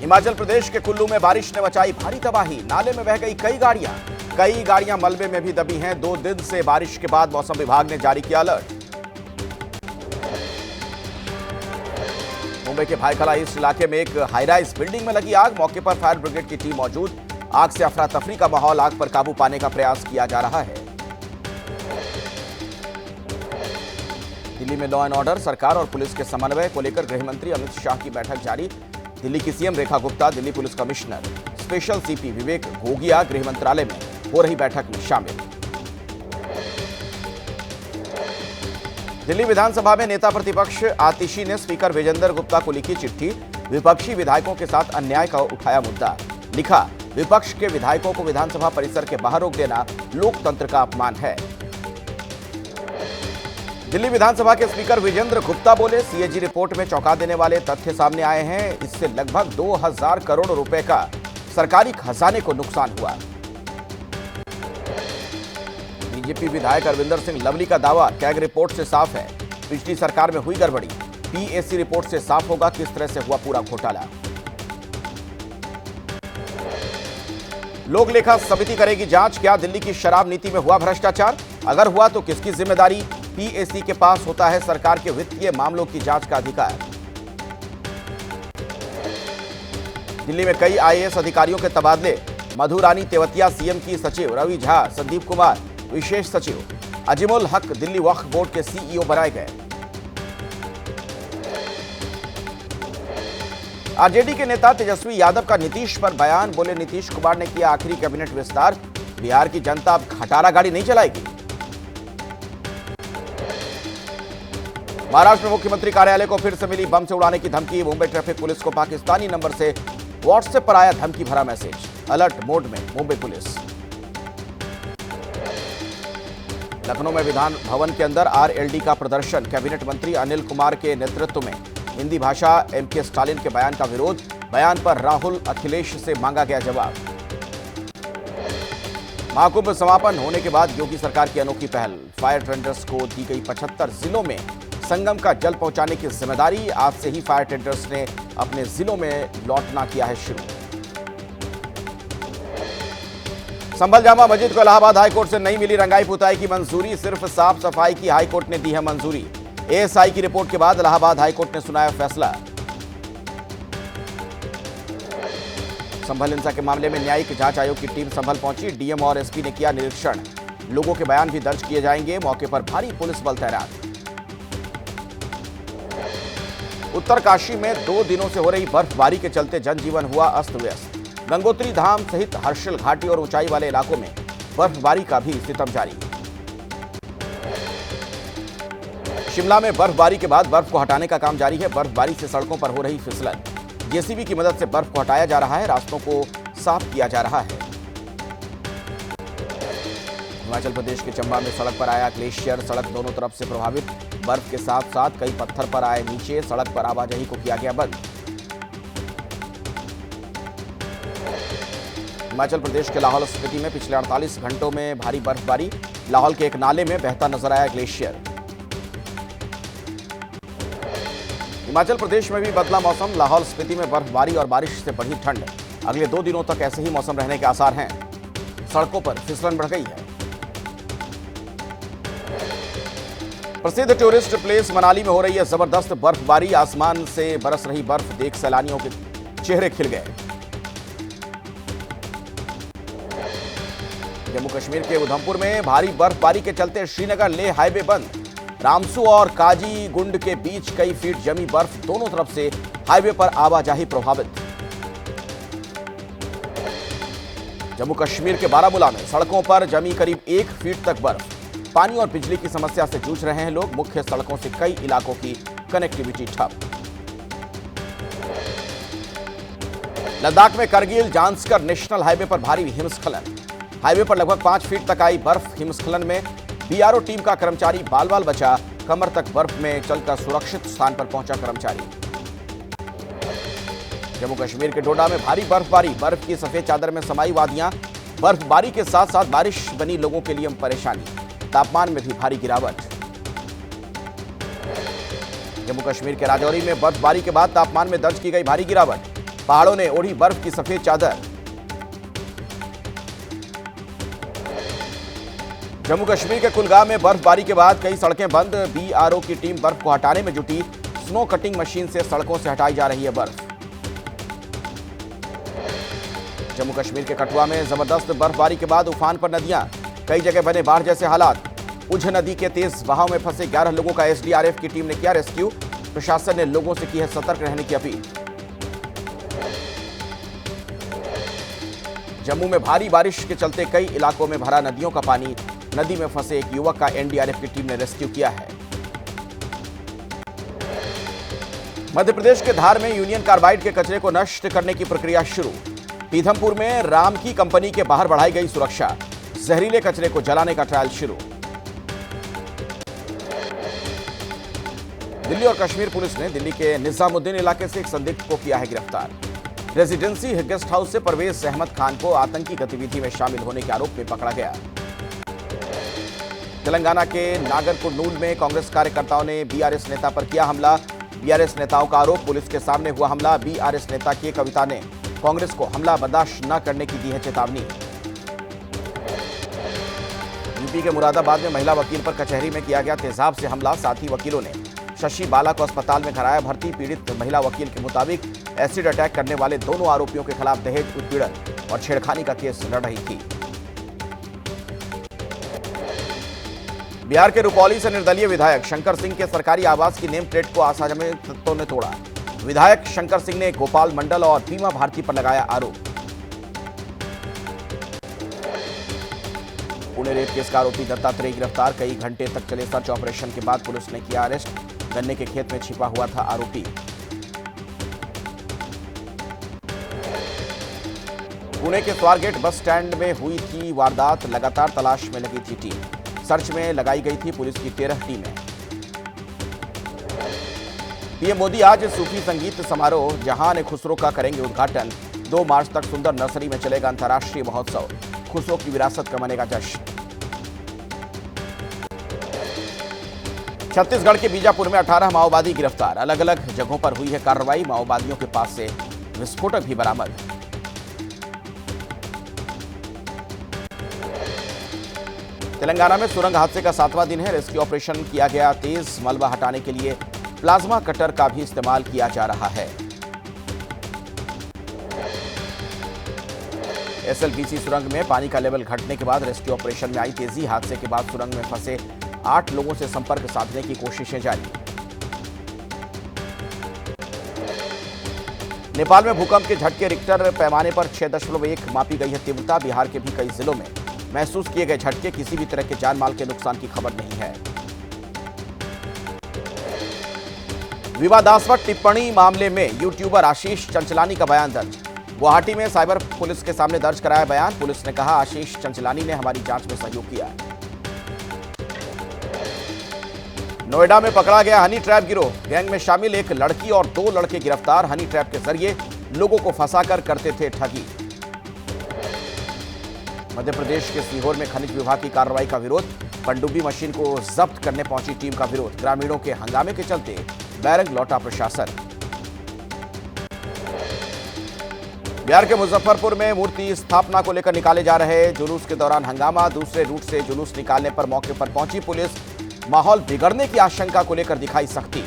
हिमाचल प्रदेश के कुल्लू में बारिश ने मचाई भारी तबाही। नाले में बह गई कई गाड़ियां मलबे में भी दबी हैं। 2 दिन से बारिश के बाद मौसम विभाग ने जारी किया अलर्ट। मुंबई के भायखला ईस्ट इलाके में एक हाईराइज बिल्डिंग में लगी आग। मौके पर फायर ब्रिगेड की टीम मौजूद। आग से अफरा तफरी का माहौल। आग पर काबू पाने का प्रयास किया जा रहा है। दिल्ली में लॉ एंड ऑर्डर, सरकार और पुलिस के समन्वय को लेकर गृह मंत्री अमित शाह की बैठक जारी। दिल्ली की CM Rekha Gupta, Delhi police commissioner, special CP Vivek Ghogia गृह मंत्रालय में हो रही बैठक में शामिल। दिल्ली विधानसभा में नेता प्रतिपक्ष आतिशी ने स्पीकर विजेंद्र गुप्ता को लिखी चिट्ठी। विपक्षी विधायकों के साथ अन्याय का उठाया मुद्दा। लिखा, विपक्ष के विधायकों को विधानसभा परिसर के बाहर रोक देना लोकतंत्र का अपमान है। दिल्ली विधानसभा के स्पीकर विजेंद्र गुप्ता बोले, सीएजी रिपोर्ट में चौंका देने वाले तथ्य सामने आए हैं। इससे लगभग 2000 करोड़ रुपए का सरकारी खजाने को नुकसान हुआ। बीजेपी विधायक अरविंदर सिंह लवली का दावा, कैग रिपोर्ट से साफ है, पिछली सरकार में हुई गड़बड़ी। पीएसी रिपोर्ट से साफ होगा किस तरह से हुआ पूरा घोटाला। लोक लेखा समिति करेगी जांच, क्या दिल्ली की शराब नीति में हुआ भ्रष्टाचार? अगर हुआ तो किसकी जिम्मेदारी? पीएसी के पास होता है सरकार के वित्तीय मामलों की जांच का अधिकार। दिल्ली में कई आईएएस अधिकारियों के तबादले। मधु रानी तेवतिया सीएम की सचिव, रवि झा, संदीप कुमार विशेष सचिव, अजीमुल हक दिल्ली वक्फ बोर्ड के सीईओ बनाए गए। आरजेडी के नेता तेजस्वी यादव का नीतीश पर बयान। बोले, नीतीश कुमार ने किया आखिरी कैबिनेट विस्तार, बिहार की जनता अब खटारा गाड़ी नहीं चलाएगी। महाराष्ट्र में मुख्यमंत्री कार्यालय को फिर से मिली बम से उड़ाने की धमकी। मुंबई ट्रैफिक पुलिस को पाकिस्तानी नंबर से व्हाट्सएप पर आया धमकी भरा मैसेज। अलर्ट मोड में मुंबई पुलिस। लखनऊ में विधान भवन के अंदर आरएलडी का प्रदर्शन। कैबिनेट मंत्री अनिल कुमार के नेतृत्व में हिंदी भाषा एमके स्टालिन के बयान का विरोध। बयान पर राहुल अखिलेश से मांगा गया जवाब। महाकुंभ समापन होने के बाद योगी सरकार की अनोखी पहल। फायर टेंडर्स को दी गई 75 जिलों में संगम का जल पहुंचाने की जिम्मेदारी। आज से ही फायर टेंडर्स ने अपने जिलों में लौटना किया है शुरू। संभल जामा मस्जिद को इलाहाबाद हाईकोर्ट से नहीं मिली रंगाई पुताई की मंजूरी। सिर्फ साफ सफाई की हाईकोर्ट ने दी है मंजूरी। एएसआई की रिपोर्ट के बाद इलाहाबाद हाईकोर्ट ने सुनाया फैसला। संभल हिंसा के मामले में न्यायिक जांच आयोग की टीम संभल पहुंची। डीएम और एसपी ने किया निरीक्षण। लोगों के बयान भी दर्ज किए जाएंगे। मौके पर भारी पुलिस बल तैनात। उत्तरकाशी में 2 दिनों से हो रही बर्फबारी के चलते जनजीवन हुआ अस्त व्यस्त। गंगोत्री धाम सहित हर्षिल घाटी और ऊंचाई वाले इलाकों में बर्फबारी का भी सितम जारी। शिमला में बर्फबारी के बाद बर्फ को हटाने का काम जारी है। बर्फबारी से सड़कों पर हो रही फिसलन। जेसीबी की मदद से बर्फ को हटाया जा रहा है। रास्तों को साफ किया जा रहा है। हिमाचल प्रदेश के चंबा में सड़क पर आया ग्लेशियर। सड़क दोनों तरफ से प्रभावित। बर्फ के साथ साथ कई पत्थर पर आए नीचे। सड़क पर आवाजाही को किया गया बंद। हिमाचल प्रदेश के लाहौल स्पीति में पिछले 48 घंटों में भारी बर्फबारी। लाहौल के एक नाले में बहता नजर आया ग्लेशियर। हिमाचल प्रदेश में भी बदला मौसम। लाहौल स्पीति में बर्फबारी और बारिश से बढ़ी ठंड। अगले 2 दिनों तक ऐसे ही मौसम रहने के आसार हैं। सड़कों पर फिसलन बढ़ गई है। प्रसिद्ध टूरिस्ट प्लेस मनाली में हो रही है जबरदस्त बर्फबारी। आसमान से बरस रही बर्फ देख सैलानियों के चेहरे खिल गए। जम्मू कश्मीर के उधमपुर में भारी बर्फबारी के चलते श्रीनगर लेह हाईवे बंद। रामसू और काजीगुंड के बीच कई फीट जमी बर्फ। दोनों तरफ से हाईवे पर आवाजाही प्रभावित। जम्मू कश्मीर के बारामूला में सड़कों पर जमी करीब 1 फीट तक बर्फ। पानी और बिजली की समस्या से जूझ रहे हैं लोग। मुख्य सड़कों से कई इलाकों की कनेक्टिविटी ठप। लद्दाख में करगिल जांस्कर नेशनल हाईवे पर भारी हिमस्खलन। हाईवे पर लगभग 5 फीट तक आई बर्फ। हिमस्खलन में बीआरओ टीम का कर्मचारी बाल बाल बचा। कमर तक बर्फ में चलकर सुरक्षित स्थान पर पहुंचा कर्मचारी। जम्मू कश्मीर के डोडा में भारी बर्फबारी। बर्फ की सफेद चादर में समाई वादियां। बर्फबारी के साथ साथ बारिश बनी लोगों के लिए परेशानी। तापमान में भी भारी गिरावट। जम्मू कश्मीर के राजौरी में बर्फबारी के बाद तापमान में दर्ज की गई भारी गिरावट। पहाड़ों ने ओढ़ी बर्फ की सफेद चादर। जम्मू कश्मीर के कुलगाम में बर्फबारी के बाद कई सड़कें बंद। बीआरओ की टीम बर्फ को हटाने में जुटी। स्नो कटिंग मशीन से सड़कों से हटाई जा रही है बर्फ। जम्मू कश्मीर के कठुआ में जबरदस्त बर्फबारी के बाद उफान पर नदियां, कई जगह बने बाढ़ जैसे हालात। उझ नदी के तेज बहाव में फंसे 11 लोगों का एसडीआरएफ की टीम ने किया रेस्क्यू। प्रशासन ने लोगों से की है सतर्क रहने की अपील। जम्मू में भारी बारिश के चलते कई इलाकों में भरा नदियों का पानी। नदी में फंसे एक युवक का एनडीआरएफ की टीम ने रेस्क्यू किया है। मध्य प्रदेश के धार में यूनियन कार्बाइड के कचरे को नष्ट करने की प्रक्रिया शुरू। पीथमपुर में राम की कंपनी के बाहर बढ़ाई गई सुरक्षा। जहरीले कचरे को जलाने का ट्रायल शुरू। दिल्ली और कश्मीर पुलिस ने दिल्ली के निजामुद्दीन इलाके से एक संदिग्ध को किया है गिरफ्तार। रेजिडेंसी गेस्ट हाउस से परवेज अहमद खान को आतंकी गतिविधि में शामिल होने के आरोप में पकड़ा गया। तेलंगाना के नागरकुर्नूल में कांग्रेस कार्यकर्ताओं ने बीआरएस नेता पर किया हमला। बीआरएस नेताओं का आरोप, पुलिस के सामने हुआ हमला। बीआरएस नेता की कविता ने कांग्रेस को हमला बर्दाश्त न करने की दी है चेतावनी। यूपी के मुरादाबाद में महिला वकील पर कचहरी में किया गया तेजाब से हमला। साथी वकीलों ने शशि बाला को अस्पताल में कराया भर्ती। पीड़ित महिला वकील के मुताबिक एसिड अटैक करने वाले दोनों आरोपियों के खिलाफ दहेज उत्पीड़न और छेड़खानी का केस लड़ रही थी। बिहार के रुपौली से निर्दलीय विधायक शंकर सिंह के सरकारी आवास की नेम प्लेट को असामाजिक तत्वों ने तोड़ा। विधायक शंकर सिंह ने गोपाल मंडल और बीमा भारती पर लगाया आरोप। पुणे रेप केस का आरोपी दत्तात्रेय गिरफ्तार। कई घंटे तक चले सर्च ऑपरेशन के बाद पुलिस ने किया अरेस्ट। गन्ने के खेत में छिपा हुआ था आरोपी। पुणे के स्वारगेट बस स्टैंड में हुई थी वारदात। लगातार तलाश में लगी थी टीम। सर्च में लगाई गई थी पुलिस की 13 टीमें। पीएम मोदी आज सूफी संगीत समारोह जहान खुसरो का करेंगे उद्घाटन। 2 मार्च तक सुंदर नर्सरी में चलेगा अंतर्राष्ट्रीय महोत्सव। खुसरो की विरासत का मनेगा जश्न। छत्तीसगढ़ के बीजापुर में 18 माओवादी गिरफ्तार। अलग अलग जगहों पर हुई है कार्रवाई। माओवादियों के पास से विस्फोटक भी बरामद। तेलंगाना में सुरंग हादसे का 7वां दिन है। रेस्क्यू ऑपरेशन किया गया तेज। मलबा हटाने के लिए प्लाज्मा कटर का भी इस्तेमाल किया जा रहा है। एसएलबीसी सुरंग में पानी का लेवल घटने के बाद रेस्क्यू ऑपरेशन में आई तेजी। हादसे के बाद सुरंग में फंसे 8 लोगों से संपर्क साधने की कोशिशें जारी। नेपाल में भूकंप के झटके रिक्टर पैमाने पर 6.1 मापी गई है तीव्रता। बिहार के भी कई जिलों में महसूस किए गए झटके। किसी भी तरह के जान माल के नुकसान की खबर नहीं है। विवादास्पद टिप्पणी मामले में यूट्यूबर आशीष चंचलानी का बयान दर्ज। गुवाहाटी में साइबर पुलिस के सामने दर्ज कराया बयान। पुलिस ने कहा आशीष चंचलानी ने हमारी जांच में सहयोग किया। नोएडा में पकड़ा गया हनी ट्रैप गिरोह। गैंग में शामिल एक लड़की और 2 लड़के गिरफ्तार। हनी ट्रैप के जरिए लोगों को फंसाकर करते थे ठगी। मध्य प्रदेश के सीहोर में खनिज विभाग की कार्रवाई का विरोध। पनडुब्बी मशीन को जब्त करने पहुंची टीम का विरोध। ग्रामीणों के हंगामे के चलते बैरंग लौटा प्रशासन। बिहार के मुजफ्फरपुर में मूर्ति स्थापना को लेकर निकाले जा रहे जुलूस के दौरान हंगामा। दूसरे रूट से जुलूस निकालने पर मौके पर पहुंची पुलिस। माहौल बिगड़ने की आशंका को लेकर दिखाई सख्ती।